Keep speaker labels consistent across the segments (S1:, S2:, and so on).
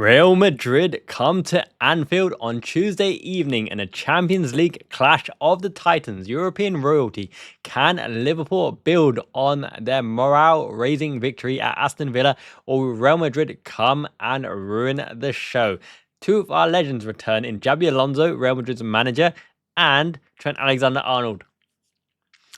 S1: Real Madrid come to Anfield on Tuesday evening in a Champions League clash of the Titans. European royalty. Can Liverpool build on their morale-raising victory at Aston Villa, or will Real Madrid come and ruin the show? Two of our legends return in Xabi Alonso, Real Madrid's manager, and Trent Alexander Arnold.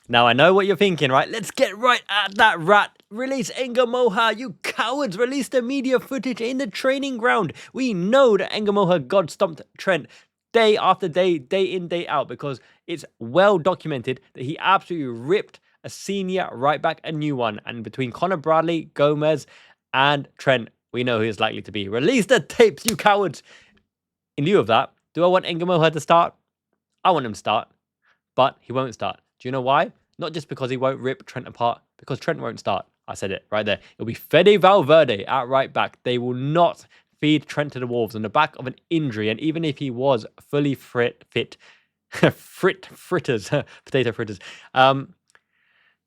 S1: Now, I know what you're thinking, right? Let's get right at that rat. Release Enger Moha, you cowards. Release the media footage in the training ground. We know that Enger Moha god-stomped Trent day after day, day in, day out, because it's well documented that he absolutely ripped a senior right back a new one. And between Conor Bradley, Gomez, and Trent, we know who is likely to be. Release the tapes, you cowards. In lieu of that, do I want Enger Moha to start? I want him to start, but he won't start. Do you know why? Not just because he won't rip Trent apart, because Trent won't start. I said it right there. It'll be Fede Valverde at right back. They will not feed Trent to the wolves on the back of an injury. And even if he was fully fit, fritters, potato fritters.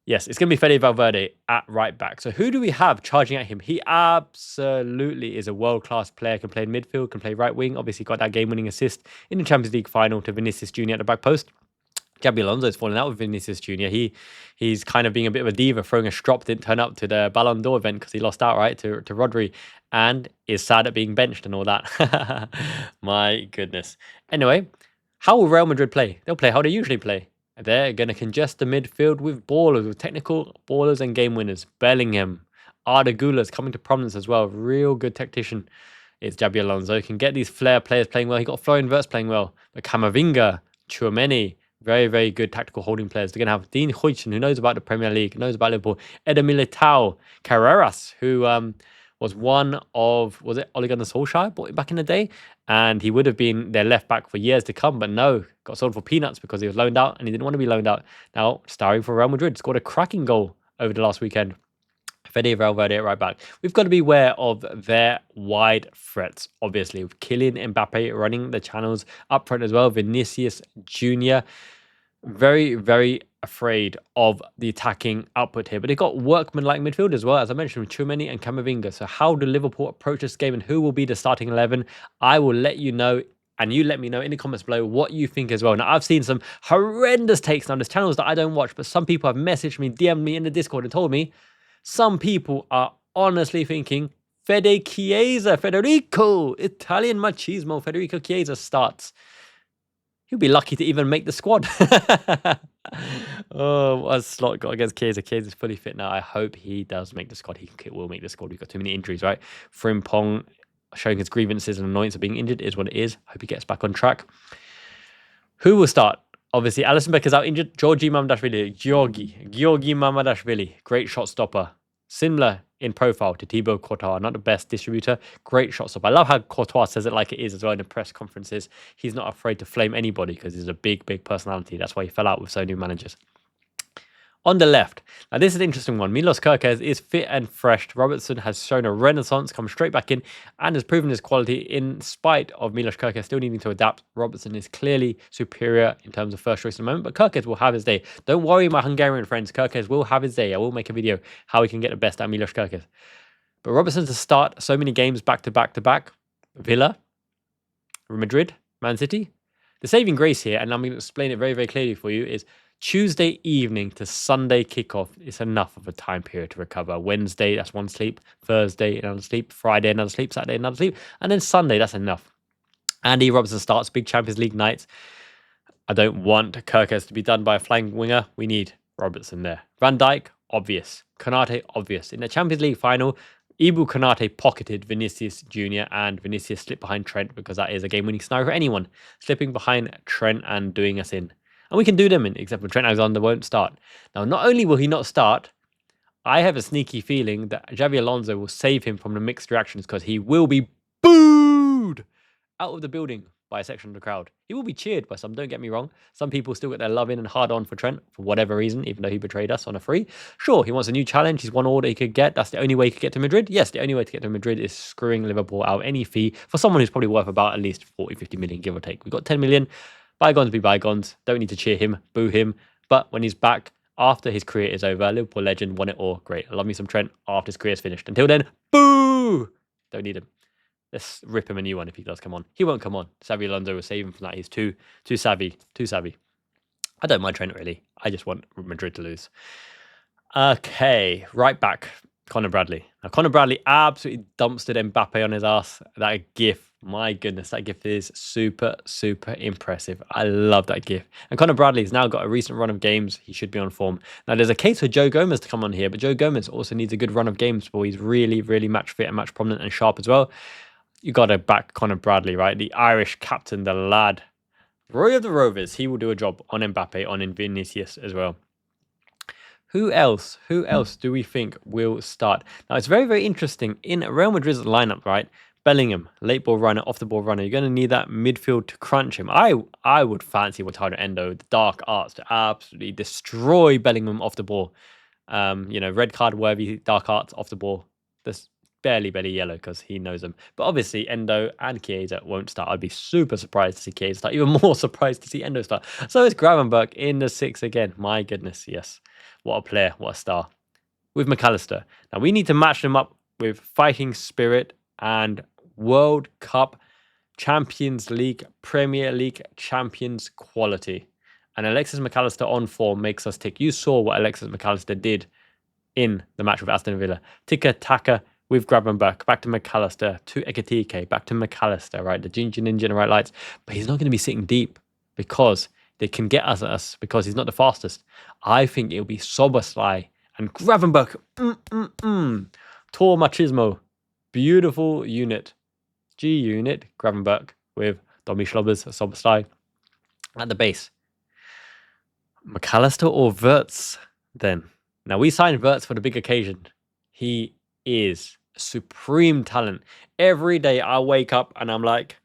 S1: Yes, it's going to be Fede Valverde at right back. So who do we have charging at him? He absolutely is a world-class player. Can play in midfield, can play right wing. Obviously got that game-winning assist in the Champions League final to Vinicius Jr. at the back post. Xabi Alonso is falling out with Vinicius Jr. He's kind of being a bit of a diva, throwing a strop, didn't turn up to the Ballon d'Or event because he lost out, right, to Rodri, and is sad at being benched and all that. My goodness. Anyway, how will Real Madrid play? They'll play how they usually play. They're going to congest the midfield with ballers, with technical ballers and game winners. Bellingham, Arda Güler's coming to prominence as well. Real good tactician. It's Xabi Alonso. Can get these flair players playing well. He got Florian Wirtz playing well. But Camavinga, Tchouameni, very, very good tactical holding players. They're going to have Dean Huijsen, who knows about the Premier League, knows about Liverpool. Eder Militao, Carreras, who was one of, was it Ole Gunnar Solskjaer bought him back in the day? And he would have been their left back for years to come, but no, got sold for peanuts because he was loaned out and he didn't want to be loaned out. Now, starring for Real Madrid, scored a cracking goal over the last weekend. Fede Valverde at right back. We've got to be aware of their wide threats, obviously, with Kylian Mbappe running the channels up front as well. Vinicius Jr. Very, very afraid of the attacking output here. But they've got workman-like midfield as well, as I mentioned, with Tchouameni and Camavinga. So how do Liverpool approach this game and who will be the starting 11? I will let you know, and you let me know in the comments below what you think as well. Now, I've seen some horrendous takes on this channels that I don't watch, but some people have messaged me, DM'd me in the Discord and told me some people are honestly thinking Fede Chiesa, Federico, Italian machismo, Federico Chiesa starts. He'll be lucky to even make the squad. Oh, what has Slot got against Chiesa? Chiesa's fully fit now. I hope he does make the squad. He will make the squad. We've got too many injuries, right? Frimpong showing his grievances and annoyance of being injured is what it is. Hope he gets back on track. Who will start? Obviously, Alisson Becker's out injured. Georgi Mamardashvili, great shot stopper. Similar in profile to Thibaut Courtois, not the best distributor. Great shot stopper. I love how Courtois says it like it is as well in the press conferences. He's not afraid to flame anybody because he's a big, big personality. That's why he fell out with so many managers. On the left, now this is an interesting one. Milos Kerkez is fit and fresh. Robertson has shown a renaissance, come straight back in, and has proven his quality in spite of Milos Kerkez still needing to adapt. Robertson is clearly superior in terms of first choice at the moment, but Kerkez will have his day. Don't worry, my Hungarian friends. Kerkez will have his day. I will make a video how he can get the best out of Milos Kerkez. But Robertson to start so many games back to back to back. Villa, Real Madrid, Man City. The saving grace here, and I'm going to explain it very, very clearly for you, is Tuesday evening to Sunday kickoff is enough of a time period to recover. Wednesday, that's one sleep. Thursday, another sleep. Friday, another sleep. Saturday, another sleep. And then Sunday, that's enough. Andy Robertson starts big Champions League nights. I don't want Kerkez to be done by a flying winger. We need Robertson there. Van Dijk, obvious. Konate, obvious. In the Champions League final, Ibu Konate pocketed Vinicius Jr. and Vinicius slipped behind Trent because that is a game-winning scenario for anyone. Slipping behind Trent and doing us in. And we can do them in, except for Trent Alexander won't start. Now, not only will he not start, I have a sneaky feeling that Xabi Alonso will save him from the mixed reactions because he will be booed out of the building by a section of the crowd. He will be cheered by some, don't get me wrong. Some people still get their love in and hard on for Trent for whatever reason, even though he betrayed us on a free. Sure, he wants a new challenge. He's one order he could get. That's the only way he could get to Madrid. Yes, the only way to get to Madrid is screwing Liverpool out any fee for someone who's probably worth about at least 40, 50 million, give or take. We've got 10 million. Bygones be bygones. Don't need to cheer him, boo him. But when he's back after his career is over, Liverpool legend, won it all. Great. I love me some Trent after his career is finished. Until then, boo! Don't need him. Let's rip him a new one if he does come on. He won't come on. Xabi Alonso will save him from that. He's too savvy. Too savvy. I don't mind Trent, really. I just want Madrid to lose. Okay, right back. Conor Bradley. Now, Conor Bradley absolutely dumpstered Mbappe on his ass. That gif, my goodness, that gif is super, super impressive. I love that gif. And Conor Bradley's now got a recent run of games. He should be on form. Now, there's a case for Joe Gomez to come on here, but Joe Gomez also needs a good run of games before he's really, really match fit and match prominent and sharp as well. You got to back Conor Bradley, right? The Irish captain, the lad. Roy of the Rovers, he will do a job on Mbappe, on Vinicius as well. Who else? Who else do we think will start? Now, it's very, very interesting. In Real Madrid's lineup, right? Bellingham, late ball runner, off the ball runner. You're going to need that midfield to crunch him. I would fancy Wataru Endo, the dark arts, to absolutely destroy Bellingham off the ball. Red card worthy, dark arts off the ball. This barely yellow because he knows them. But obviously, Endo and Chiesa won't start. I'd be super surprised to see Chiesa start. Even more surprised to see Endo start. So it's Gravenberch in the 6 again. My goodness, yes. What a player, what a star. With McAllister. Now, we need to match them up with fighting spirit and World Cup, Champions League, Premier League champions quality. And Alexis McAllister on form makes us tick. You saw what Alexis McAllister did in the match with Aston Villa. Tiki-taka with Gravenberch, back to McAllister, to Ekitike, back to McAllister, right? The Ginger Ninja and the right lights. But he's not going to be sitting deep because they can get us because he's not the fastest. I think it'll be Szoboszlai and Gravenberch. Tor Machismo. Beautiful unit. G unit, Gravenberch with Domi Schlobbers, Szoboszlai at the base. McAllister or Wirtz then? Now, we signed Wirtz for the big occasion. He is a supreme talent. Every day I wake up and I'm like,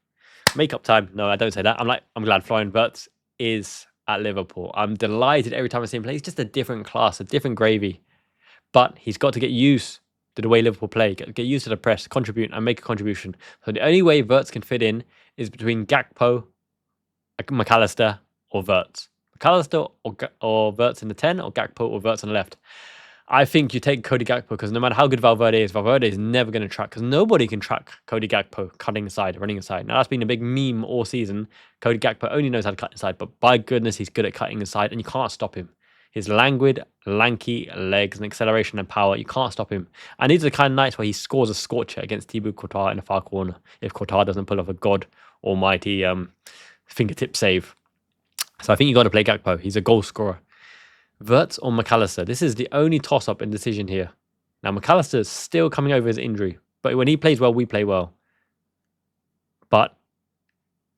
S1: makeup time. No, I don't say that. I'm glad Florian Wirtz is at Liverpool. I'm delighted every time I see him play. He's just a different class, a different gravy. But he's got to get used to the way Liverpool play, get used to the press, contribute and make a contribution. So the only way Wirtz can fit in is between Gakpo, McAllister or Wirtz. McAllister or Wirtz in the 10 or Gakpo or Wirtz on the left. I think you take Cody Gakpo because no matter how good Valverde is never going to track because nobody can track Cody Gakpo cutting inside, running inside. Now, that's been a big meme all season. Cody Gakpo only knows how to cut inside, but by goodness, he's good at cutting inside and you can't stop him. His languid, lanky legs and acceleration and power, you can't stop him. And these are the kind of nights where he scores a scorcher against Thibaut Courtois in the far corner if Courtois doesn't pull off a god almighty fingertip save. So I think you got to play Gakpo. He's a goal scorer. Wirtz or McAllister. This is the only toss-up and decision here. Now, McAllister is still coming over his injury. But when he plays well, we play well. But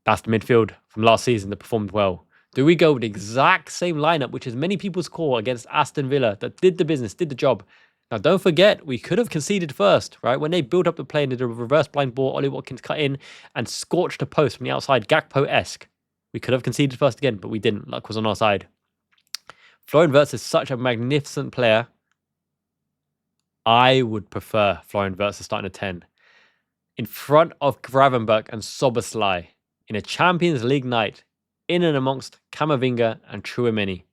S1: that's the midfield from last season that performed well. Do we go with the exact same lineup, which is many people's call against Aston Villa, that did the business, did the job? Now, don't forget, we could have conceded first, right? When they built up the play and did a reverse blind ball, Ollie Watkins cut in and scorched a post from the outside, Gakpo-esque. We could have conceded first again, but we didn't. Luck was on our side. Florian Wirtz is such a magnificent player. I would prefer Florian Wirtz to start in a 10. In front of Gravenberch and Szoboszlai in a Champions League night, in and amongst Camavinga and Tchouaméni.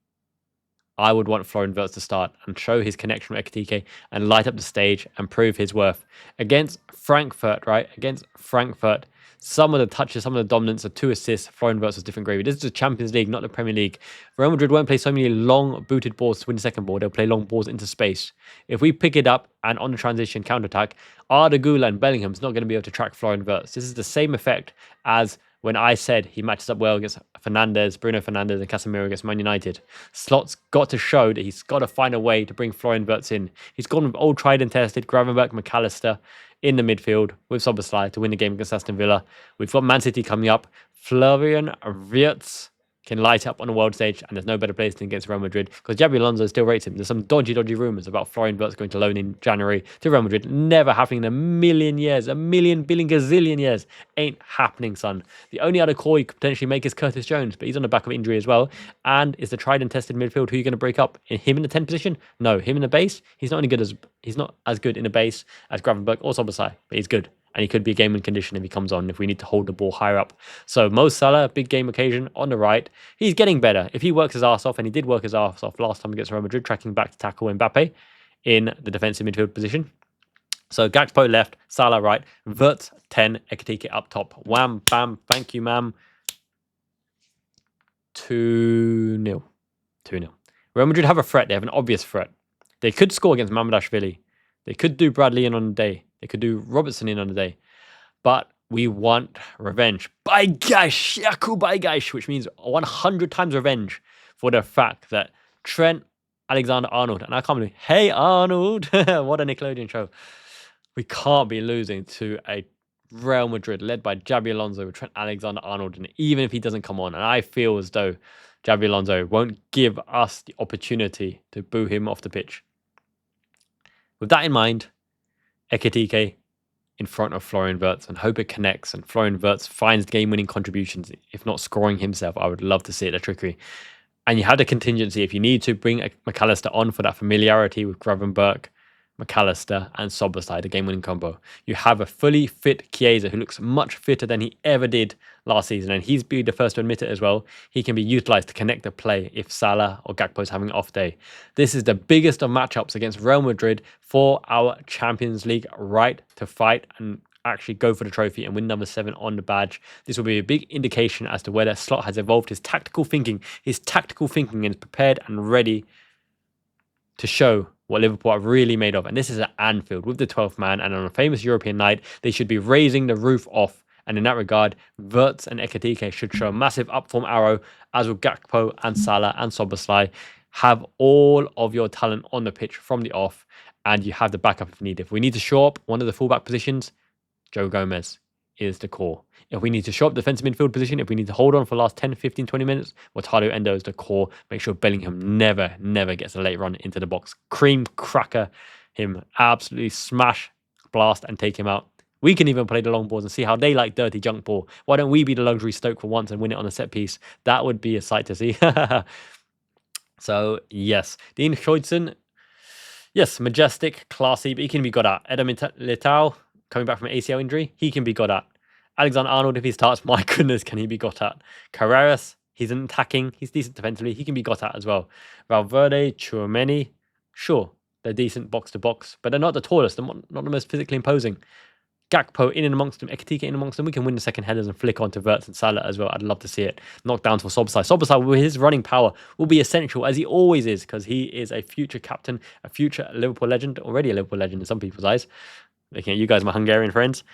S1: I would want Florian Wirtz to start and show his connection with Ekitike and light up the stage and prove his worth. Against Frankfurt, right? Against Frankfurt, some of the touches, some of the dominance, the 2 assists, Florian Wirtz was different gravy. This is the Champions League, not the Premier League. Real Madrid won't play so many long booted balls to win the second ball. They'll play long balls into space. If we pick it up and on the transition counter-attack, Arda Güler and Bellingham's not going to be able to track Florian Wirtz. This is the same effect as when I said he matches up well against Bruno Fernandes and Casemiro against Man United. Slot's got to show that he's got to find a way to bring Florian Wirtz in. He's gone with old tried and tested Gravenberch, McAllister in the midfield with Szoboszlai to win the game against Aston Villa. We've got Man City coming up. Florian Wirtz can light up on the world stage, and there's no better place than against Real Madrid because Xabi Alonso still rates him. There's some dodgy rumours about Florian Wirtz going to loan in January to Real Madrid. Never happening in a million years, a million, billion, gazillion years. Ain't happening, son. The only other call you could potentially make is Curtis Jones, but he's on the back of injury as well. And is the tried and tested midfield who you're going to break up? Him in the 10 position? No, him in the base. He's not as good in the base as Gravenberch or Szoboszlai, but he's good. And he could be game in condition if he comes on, if we need to hold the ball higher up. So Mo Salah, big game occasion on the right. He's getting better. If he works his arse off, and he did work his arse off last time against Real Madrid, tracking back to tackle Mbappe in the defensive midfield position. So Gakpo left, Salah right, Wirtz 10, Ekitike up top. Wham, bam, thank you, ma'am. 2-0. 2-0. Real Madrid have a threat. They have an obvious threat. They could score against Mamardashvili. They could do Bradley in on the day. They could do Robertson in on the day. But we want revenge. By gosh, Yaku by gosh, which means 100 times revenge for the fact that Trent Alexander Arnold, and I can't believe, hey Arnold, what a Nickelodeon show. We can't be losing to a Real Madrid led by Xabi Alonso with Trent Alexander Arnold, and even if he doesn't come on, and I feel as though Xabi Alonso won't give us the opportunity to boo him off the pitch. With that in mind, Ekitike in front of Florian Wirtz and hope it connects and Florian Wirtz finds game-winning contributions, if not scoring himself. I would love to see it, the trickery. And you have the contingency if you need to bring McAllister on for that familiarity with Gravenberch, McAllister and Szoboszlai, the game-winning combo. You have a fully fit Chiesa who looks much fitter than he ever did last season, and he's been the first to admit it as well. He can be utilised to connect the play if Salah or Gakpo is having an off day. This is the biggest of matchups against Real Madrid for our Champions League right to fight and actually go for the trophy and win number 7 on the badge. This will be a big indication as to whether Slot has evolved his tactical thinking and is prepared and ready to show what Liverpool are really made of. And this is at Anfield with the 12th man, and on a famous European night, they should be raising the roof off. And in that regard, Wirtz and Ekitike should show a massive up-form arrow, as will Gakpo and Salah and Szoboszlai. Have all of your talent on the pitch from the off, and you have the backup if needed. If we need to shore up one of the fullback positions, Joe Gomez is the core. If we need to show up defensive midfield position, if we need to hold on for the last 10, 15, 20 minutes, Wataru Endo is the core. Make sure Bellingham never gets a late run into the box. Cream cracker him, absolutely smash, blast, and take him out. We can even play the long balls and see how they like dirty junk ball. Why don't we be the luxury Stoke for once and win it on a set piece? That would be a sight to see. So, yes. Dean Schoidson, yes, majestic, classy, but he can be got at. Eder Militao, coming back from an ACL injury, he can be got at. Alexander Arnold, if he starts, my goodness, can he be got at? Carreras, he's an attacking, he's decent defensively, he can be got at as well. Valverde, Tchouameni, sure, they're decent box to box, but they're not the tallest, they're not the most physically imposing. Gakpo in and amongst them, Ekitike in amongst them, we can win the second headers and flick onto Wirtz and Salah as well. I'd love to see it. Knock down to Szoboszlai. Szoboszlai, with his running power, will be essential, as he always is, because he is a future captain, a future Liverpool legend, already a Liverpool legend in some people's eyes. Looking at you guys, my Hungarian friends.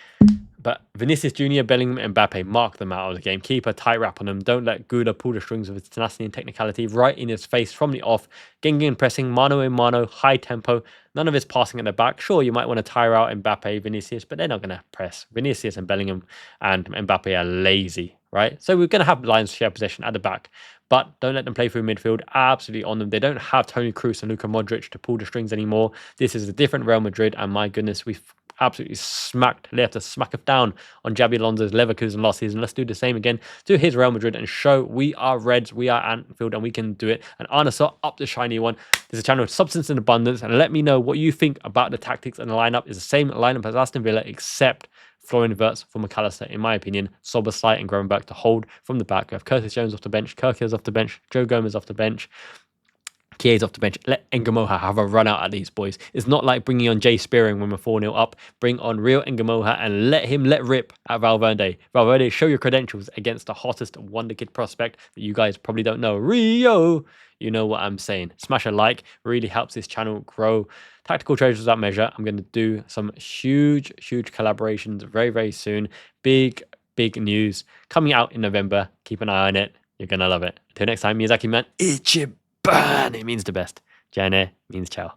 S1: But Vinicius Jr., Bellingham, and Mbappe, mark them out of the game. Keep a tight wrap on them. Don't let Gouda pull the strings with his tenacity and technicality right in his face from the off. Gengen pressing, mano a mano, high tempo. None of his passing at the back. Sure, you might want to tire out Mbappe, Vinicius, but they're not going to press. Vinicius and Bellingham and Mbappe are lazy, right? So we're going to have Lions share possession at the back. But don't let them play through midfield. Absolutely on them. They don't have Toni Kroos and Luka Modric to pull the strings anymore. This is a different Real Madrid, and my goodness, we've absolutely smacked. They have to smack it down on Xabi Alonso's Leverkusen last season. Let's do the same again to his Real Madrid and show we are Reds, we are Anfield, and we can do it. And Arneson, up the shiny one. There's a channel of substance and abundance, and let me know what you think about the tactics and the lineup. It's the same lineup as Aston Villa, except Florian Wirtz for McAllister, in my opinion. Szoboszlai and Gravenberch to hold from the back. We have Curtis Jones off the bench, Kirkers off the bench, Joe Gomez off the bench, Chiesa off the bench. Let Ngamoha have a run out at these boys. It's not like bringing on Jay Spearing when we're 4-0 up. Bring on real Ngamoha and let him let rip at Valverde. Valverde, show your credentials against the hottest wonder kid prospect that you guys probably don't know. Rio! You know what I'm saying. Smash a like. Really helps this channel grow. Tactical Treasures Without Measure. I'm going to do some huge collaborations very, very soon. Big news coming out in November. Keep an eye on it. You're going to love it. Until next time, Miyazaki man, Ichiban. It means the best. Jane means ciao.